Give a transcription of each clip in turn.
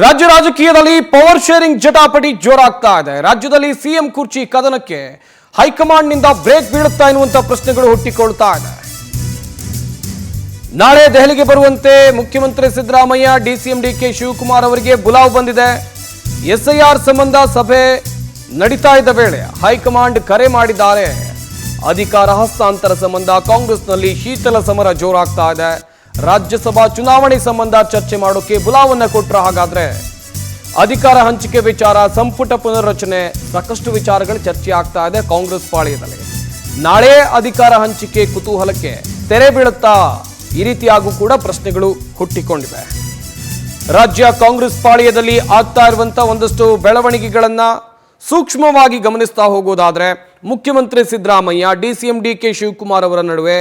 ರಾಜ್ಯ ರಾಜಕೀಯದಲ್ಲಿ power sharing ಜಟಾಪಟಿ ಜೋರಾಗ್ತಾ ಇದೆ. ರಾಜ್ಯದಲ್ಲಿ ಸಿಎಂ ಕುರ್ಚಿ ಕದನಕ್ಕೆ ಹೈಕಮಾಂಡ್ ನಿಂದ ಬ್ರೇಕ್ ಬೀಳುತ್ತಾ ಎನ್ನುವಂತ ಪ್ರಶ್ನೆಗಳು ಹುಟ್ಟಿಕೊಳ್ತಾ ಇದೆ. ನಾಳೆ ದೆಹಲಿಗೆ ಬರುವಂತೆ ಮುಖ್ಯಮಂತ್ರಿ ಸಿದ್ದರಾಮಯ್ಯ, ಡಿಸಿಎಂ ಡಿಕೆ ಶಿವಕುಮಾರ್ ಅವರಿಗೆ ಬುಲಾವ್ ಬಂದಿದೆ. ಎಸ್ಐಆರ್ ಸಂಬಂಧ ಸಭೆ ನಡೀತಾ ಇದ್ದ ವೇಳೆ ಹೈಕಮಾಂಡ್ ಕರೆ ಮಾಡಿದ್ದಾರೆ. ಅಧಿಕಾರ ಹಸ್ತಾಂತರ ಸಂಬಂಧ ಕಾಂಗ್ರೆಸ್ನಲ್ಲಿ ಶೀತಲ ಸಮರ ಜೋರಾಗ್ತಾ ಇದೆ. ರಾಜ್ಯಸಭಾ ಚುನಾವಣೆ ಸಂಬಂಧ ಚರ್ಚೆ ಮಾಡೋಕೆ ಬುಲಾವನ್ನ ಕೊಟ್ಟರೆ ಹಾಗಾದ್ರೆ ಅಧಿಕಾರ ಹಂಚಿಕೆ ವಿಚಾರ, ಸಂಪುಟ ಪುನರ್ರಚನೆ, ಸಾಕಷ್ಟು ವಿಚಾರಗಳು ಚರ್ಚೆ ಆಗ್ತಾ ಇದೆ ಕಾಂಗ್ರೆಸ್ ಪಾಳ್ಯದಲ್ಲಿ. ನಾಳೆ ಅಧಿಕಾರ ಹಂಚಿಕೆ ಕುತೂಹಲಕ್ಕೆ ತೆರೆ ಬೀಳುತ್ತಾ, ಈ ರೀತಿಯಾಗೂ ಕೂಡ ಪ್ರಶ್ನೆಗಳು ಹುಟ್ಟಿಕೊಂಡಿವೆ. ರಾಜ್ಯ ಕಾಂಗ್ರೆಸ್ ಪಾಳ್ಯದಲ್ಲಿ ಆಗ್ತಾ ಇರುವಂತಹ ಒಂದಷ್ಟು ಬೆಳವಣಿಗೆಗಳನ್ನ ಸೂಕ್ಷ್ಮವಾಗಿ ಗಮನಿಸ್ತಾ ಹೋಗೋದಾದ್ರೆ, ಮುಖ್ಯಮಂತ್ರಿ ಸಿದ್ದರಾಮಯ್ಯ, ಡಿಸಿಎಂ ಡಿಕೆ ಶಿವಕುಮಾರ್ ಅವರ ನಡುವೆ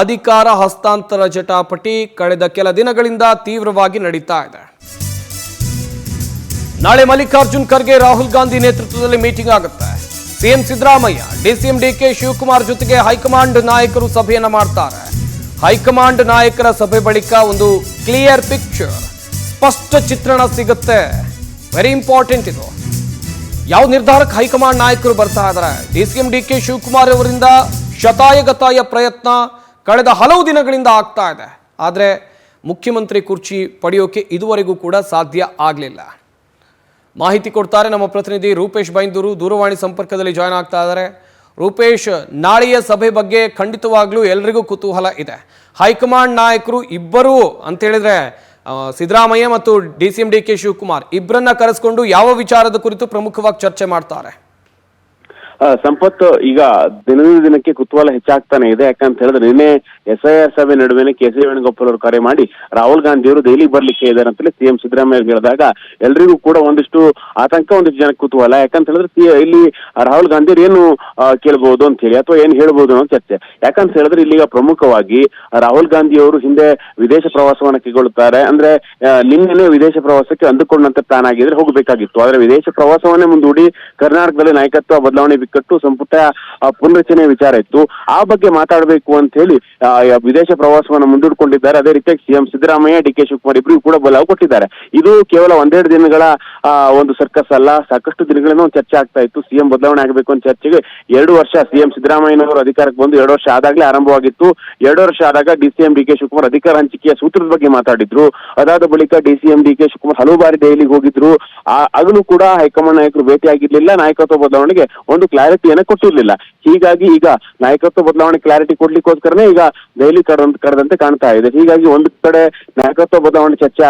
ಅಧಿಕಾರ ಹಸ್ತಾಂತರ ಜಟಾಪಟಿ ಕಳೆದ ಕೆಲ ದಿನಗಳಿಂದ ತೀವ್ರವಾಗಿ ನಡೀತಾ ಇದೆ. ನಾಳೆ ಮಲ್ಲಿಕಾರ್ಜುನ್ ಖರ್ಗೆ, ರಾಹುಲ್ ಗಾಂಧಿ ನೇತೃತ್ವದಲ್ಲಿ ಮೀಟಿಂಗ್ ಆಗುತ್ತೆ. ಸಿಎಂ ಸಿದ್ದರಾಮಯ್ಯ, ಡಿಸಿಎಂ ಡಿಕೆ ಶಿವಕುಮಾರ್ ಜೊತೆಗೆ ಹೈಕಮಾಂಡ್ ನಾಯಕರು ಸಭೆಯನ್ನ ಮಾಡ್ತಾರೆ. ಹೈಕಮಾಂಡ್ ನಾಯಕರ ಸಭೆ ಬಳಿಕ ಒಂದು ಕ್ಲಿಯರ್ ಪಿಕ್ಚರ್, ಸ್ಪಷ್ಟ ಚಿತ್ರಣ ಸಿಗುತ್ತೆ. ವೆರಿ ಇಂಪಾರ್ಟೆಂಟ್ ಇದು. ಯಾವ ನಿರ್ಧಾರಕ್ಕೆ ಹೈಕಮಾಂಡ್ ನಾಯಕರು ಬರ್ತಾ ಇದ್ದಾರೆ? ಡಿಸಿಎಂ ಡಿಕೆ ಶಿವಕುಮಾರ್ ಅವರಿಂದ ಶತಾಯಗತಾಯ ಪ್ರಯತ್ನ ಕಳೆದ ಹಲವು ದಿನಗಳಿಂದ ಆಗ್ತಾ ಇದೆ. ಆದರೆ ಮುಖ್ಯಮಂತ್ರಿ ಕುರ್ಚಿ ಪಡೆಯೋಕೆ ಇದುವರೆಗೂ ಕೂಡ ಸಾಧ್ಯ ಆಗಲಿಲ್ಲ. ಮಾಹಿತಿ ಕೊಡ್ತಾರೆ ನಮ್ಮ ಪ್ರತಿನಿಧಿ ರೂಪೇಶ್ ಬೈಂದೂರು, ದೂರವಾಣಿ ಸಂಪರ್ಕದಲ್ಲಿ ಜಾಯ್ನ್ ಆಗ್ತಾ ಇದ್ದಾರೆ. ರೂಪೇಶ್, ನಾಳೆಯ ಸಭೆ ಬಗ್ಗೆ ಖಂಡಿತವಾಗ್ಲೂ ಎಲ್ರಿಗೂ ಕುತೂಹಲ ಇದೆ. ಹೈಕಮಾಂಡ್ ನಾಯಕರು ಇಬ್ಬರು ಅಂತ ಹೇಳಿದ್ರೆ ಸಿದ್ದರಾಮಯ್ಯ ಮತ್ತು ಡಿಸಿಎಂ ಡಿಕೆ ಶಿವಕುಮಾರ್ ಇಬ್ಬರನ್ನ ಕರೆಸ್ಕೊಂಡು ಯಾವ ವಿಚಾರದ ಕುರಿತು ಪ್ರಮುಖವಾಗಿ ಚರ್ಚೆ ಮಾಡ್ತಾರೆ? ಸಂಪತ್, ಈಗ ದಿನದಿಂದ ದಿನಕ್ಕೆ ಕುತೂಹಲ ಹೆಚ್ಚಾಗ್ತಾನೆ ಇದೆ. ಯಾಕಂತ ಹೇಳಿದ್ರೆ ನಿನ್ನೆ ಎಸ್ಐಆರ್ ಸಭೆ ನಡುವೆ ಕೆ.ಸಿ. ವೇಣುಗೋಪಾಲ್ ಅವರು ಕರೆ ಮಾಡಿ ರಾಹುಲ್ ಗಾಂಧಿ ಅವರು ದೆಹಲಿಗೆ ಬರ್ಲಿಕ್ಕೆ ಇದ್ದಾರೆ ಅಂತೇಳಿ ಸಿಎಂ ಸಿದ್ದರಾಮಯ್ಯ ಹೇಳಿದಾಗ ಎಲ್ರಿಗೂ ಕೂಡ ಒಂದಿಷ್ಟು ಆತಂಕ, ಒಂದಿಷ್ಟು ಜನಕ್ಕೆ ಕುತೂಹಲ. ಯಾಕಂತ ಹೇಳಿದ್ರೆ ಇಲ್ಲಿ ರಾಹುಲ್ ಗಾಂಧಿ ಅವರು ಏನು ಕೇಳ್ಬಹುದು ಅಂತ ಹೇಳಿ ಅಥವಾ ಏನ್ ಹೇಳ್ಬಹುದು ಅನ್ನೋ ಚರ್ಚೆ. ಯಾಕಂತ ಹೇಳಿದ್ರೆ ಇಲ್ಲಿಗ ಪ್ರಮುಖವಾಗಿ ರಾಹುಲ್ ಗಾಂಧಿ ಅವರು ಹಿಂದೆ ವಿದೇಶ ಪ್ರವಾಸವನ್ನ ಕೈಗೊಳ್ಳುತ್ತಾರೆ. ಅಂದ್ರೆ ನಿನ್ನೆ ವಿದೇಶ ಪ್ರವಾಸಕ್ಕೆ ಅಂದುಕೊಂಡಂತೆ ಪ್ಲಾನ್ ಆಗಿದ್ರೆ ಹೋಗಬೇಕಾಗಿತ್ತು. ಆದ್ರೆ ವಿದೇಶ ಪ್ರವಾಸವನ್ನೇ ಮುಂದೂಡಿ ಕರ್ನಾಟಕದಲ್ಲಿ ನಾಯಕತ್ವ ಬದಲಾವಣೆ ಬಿಕ್ಕಟ್ಟು, ಸಂಪುಟ ಪುನರ್ರಚನೆ ವಿಚಾರ ಇತ್ತು. ಆ ಬಗ್ಗೆ ಮಾತಾಡಬೇಕು ಅಂತ ಹೇಳಿ ವಿದೇಶ ಪ್ರವಾಸವನ್ನು ಮುಂದೂಡಿಕೊಂಡಿದ್ದಾರೆ. ಅದೇ ರೀತಿಯಾಗಿ ಸಿಎಂ ಸಿದ್ದರಾಮಯ್ಯ, ಡಿಕೆ ಶಿವಕುಮಾರ್ ಇಬ್ಬರಿಗೂ ಕೂಡ ಬಲಾವ್ ಕೊಟ್ಟಿದ್ದಾರೆ. ಇದು ಕೇವಲ ಒಂದೆರಡು ದಿನಗಳ ಒಂದು ಸರ್ಕಸ್ ಅಲ್ಲ, ಸಾಕಷ್ಟು ದಿನಗಳಿಂದ ಒಂದು ಚರ್ಚೆ ಆಗ್ತಾ ಇತ್ತು. ಸಿಎಂ ಬದಲಾವಣೆ ಆಗಬೇಕು ಅಂತ ಚರ್ಚೆಗೆ 2 ವರ್ಷ ಸಿಎಂ ಸಿದ್ದರಾಮಯ್ಯನವರು ಅಧಿಕಾರಕ್ಕೆ ಬಂದು 2 ವರ್ಷ ಆದಾಗಲೇ ಆರಂಭವಾಗಿತ್ತು. 2 ವರ್ಷ ಆದಾಗ ಡಿಸಿಎಂ ಡಿಕೆ ಶಿವಕುಮಾರ್ ಅಧಿಕಾರ ಹಂಚಿಕೆಯ ಸೂತ್ರದ ಬಗ್ಗೆ ಮಾತಾಡಿದ್ರು. ಅದಾದ ಬಳಿಕ ಡಿಸಿಎಂ ಡಿಕೆ ಶಿವಕುಮಾರ್ ಹಲವು ಬಾರಿ ದೆಹಲಿಗೆ ಹೋಗಿದ್ರು. ಆಗಲೂ ಕೂಡ ಹೈಕಮಾಂಡ್ ನಾಯಕರು ಭೇಟಿಯಾಗಿರ್ಲಿಲ್ಲ. ನಾಯಕತ್ವ ಬದಲಾವಣೆಗೆ ಒಂದು ಕ್ಲಾರಿಟಿಯನ್ನು ಕೊಟ್ಟಿರ್ಲಿಲ್ಲ. ಹೀಗಾಗಿ ಈಗ ನಾಯಕತ್ವ ಬದಲಾವಣೆ ಕ್ಲಾರಿಟಿ ಕೊಡ್ಲಿಕ್ಕೋಸ್ಕರನೇ ಈಗ ದೆಹಲಿ ಕರೆದಂತೆ ಕಾಣ್ತಾ ಇದೆ. ಹೀಗಾಗಿ ಒಂದು ಕಡೆ ನಾಯಕತ್ವ ಬದಲಾವಣೆ ಚರ್ಚೆ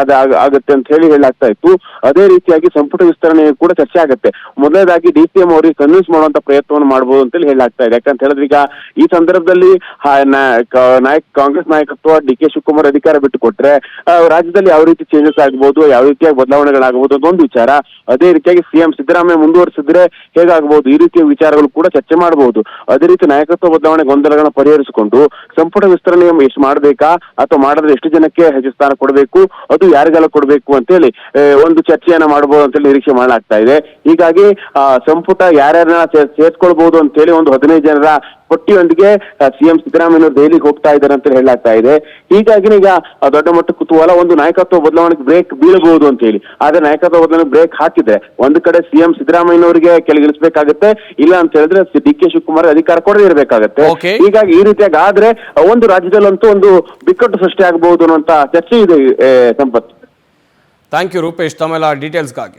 ಆಗುತ್ತೆ ಅಂತ ಹೇಳಲಾಗ್ತಾ ಇತ್ತು. ಅದೇ ರೀತಿಯಾಗಿ ಸಂಪುಟ ವಿಸ್ತರಣೆ ಕೂಡ ಚರ್ಚೆ ಆಗುತ್ತೆ. ಮೊದಲನೇದಾಗಿ ಡಿಸಿಎಂ ಅವರಿಗೆ ಕನ್ವಿನ್ಸ್ ಮಾಡುವಂತ ಪ್ರಯತ್ನವನ್ನು ಮಾಡಬಹುದು ಅಂತ ಹೇಳಲಾಗ್ತಾ ಇದೆ. ಯಾಕಂತ ಹೇಳಿದ್ರೆ ಈಗ ಈ ಸಂದರ್ಭದಲ್ಲಿ ಕಾಂಗ್ರೆಸ್ ನಾಯಕತ್ವ ಡಿಕೆ ಶಿವಕುಮಾರ್ ಅಧಿಕಾರ ಬಿಟ್ಟು ಕೊಟ್ರೆ ರಾಜ್ಯದಲ್ಲಿ ಯಾವ ರೀತಿ ಚೇಂಜಸ್ ಆಗಬಹುದು, ಯಾವ ರೀತಿಯಾಗಿ ಬದಲಾವಣೆಗಳಾಗಬಹುದು ಅದೊಂದು ವಿಚಾರ. ಅದೇ ರೀತಿಯಾಗಿ ಸಿಎಂ ಸಿದ್ದರಾಮಯ್ಯ ಮುಂದುವರಿಸಿದ್ರೆ ಹೇಗಾಗಬಹುದು, ಈ ರೀತಿಯ ವಿಚಾರಗಳು ಕೂಡ ಚರ್ಚೆ ಮಾಡಬಹುದು. ಅದೇ ರೀತಿ ನಾಯಕತ್ವ ಬದಲಾವಣೆ ಗೊಂದಲಗಳನ್ನ ಪರಿಹರಿಸಿಕೊಂಡು ಸಂಪುಟ ವಿಸ್ತರಣೆ ಎಷ್ಟು ಮಾಡಬೇಕಾ ಅಥವಾ ಮಾಡಿದ್ರೆ ಎಷ್ಟು ಜನಕ್ಕೆ ಹೆಚ್ಚು ಸ್ಥಾನ ಕೊಡಬೇಕು, ಅದು ಯಾರಿಗೆಲ್ಲ ಕೊಡಬೇಕು ಅಂತ ಹೇಳಿ ಒಂದು ಚರ್ಚೆಯನ್ನ ಮಾಡಬಹುದು ಅಂತ ಹೇಳಿ ನಿರೀಕ್ಷೆ ಮಾಡಲಾಗ್ತಾ ಇದೆ. ಹೀಗಾಗಿ ಸಂಪುಟ ಯಾರ್ಯಾರನ್ನ ಸೇರ್ಸ್ಕೊಳ್ಬಹುದು ಅಂತ ಹೇಳಿ ಒಂದು 15 ಜನರ ಪಟ್ಟಿಯೊಂದಿಗೆ ಸಿಎಂ ಸಿದ್ದರಾಮಯ್ಯ ದೆಹಲಿಗೆ ಹೋಗ್ತಾ ಇದ್ದಾರೆ ಅಂತ ಹೇಳಲಾಗ್ತಾ ಇದೆ. ಹೀಗಾಗಿ ಈಗ ದೊಡ್ಡ ಮಟ್ಟ ಕುತೂಹಲ, ಒಂದು ನಾಯಕತ್ವ ಬದಲಾವಣೆಗೆ ಬ್ರೇಕ್ ಬೀಳಬಹುದು ಅಂತ ಹೇಳಿ. ಆದ್ರೆ ನಾಯಕತ್ವ ಬದಲಾವಣೆ ಬ್ರೇಕ್ ಹಾಕಿದ್ರೆ ಒಂದು ಕಡೆ ಸಿಎಂ ಸಿದ್ದರಾಮಯ್ಯನವರಿಗೆ ಕೆಳಗಿಳಿಸಬೇಕಾಗತ್ತೆ, ಇಲ್ಲ ಅಂತ ಹೇಳಿದ್ರೆ ಡಿಕೆ ಶಿವಕುಮಾರ್ ಅಧಿಕಾರ ಕೊಡದೇ ಇರಬೇಕಾಗತ್ತೆ. ಹೀಗಾಗಿ ಈ ರೀತಿಯಾಗಿ ಆದ್ರೆ ಒಂದು ರಾಜ್ಯದಲ್ಲಂತೂ ಒಂದು ಬಿಕ್ಕಟ್ಟು ಸೃಷ್ಟಿ ಆಗಬಹುದು ಅನ್ನುವಂತ ಚರ್ಚೆ ಇದೆ. ಸಂಪತ್, ಥ್ಯಾಂಕ್ ಯು ರೂಪೇಶ್ ತಮ್ಮೆಲ್ಲ ಡೀಟೇಲ್ಸ್ಗಾಗಿ.